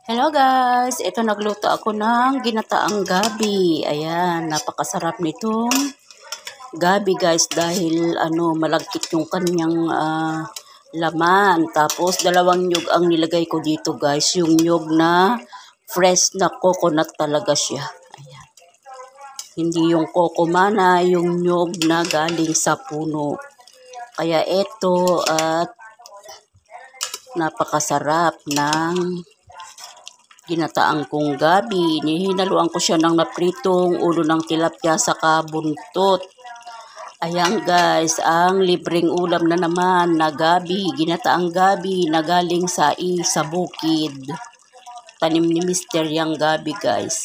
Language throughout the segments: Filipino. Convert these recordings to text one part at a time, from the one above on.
Hello guys, ito nagluto ako ng ginataang gabi. Ayan, napakasarap nitong gabi guys dahil malagkit yung kanyang laman. Tapos dalawang nyug ang nilagay ko dito guys, yung nyug na fresh na coconut talaga siya. Ayan. Hindi yung kokomana, yung nyug na galing sa puno. Kaya ito at napakasarap ng ginataang kong gabi. Hinaluan ko siya ng napritong ulo ng tilapia sa buntot. Ayan guys, ang libreng ulam na naman na gabi, ginataang gabi na galing sa bukid. Tanim ni Mr. Yang gabi guys.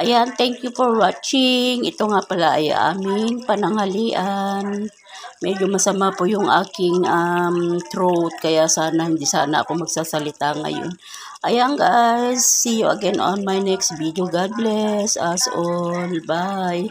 Ayan, thank you for watching. Ito nga pala ay aming pananghalian. Medyo masama po yung aking throat, kaya hindi sana ako magsasalita ngayon. Ayan guys, see you again on my next video. God bless us all. Bye.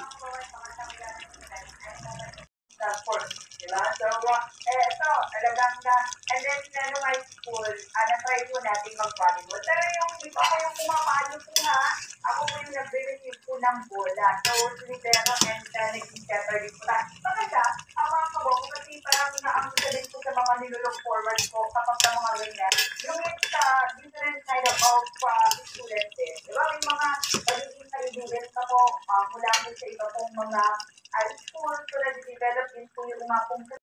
Diba? So, ito, talagang na, and then, high school, na-try po natin mag-volleyball. Pero iba ko yung pumapalo po ha, ako po yung nag-receive po ng bola. So, Silvero and naging separate po. Maganda, mga kabong, kasi parang naangko sa din po sa mga nilulook forward po kapag sa mga ganyan. Yung different side of students din. Diba? May mga pagiging kaibigan na po mula po sa iba pong mga high school, so na-develop din po yung mga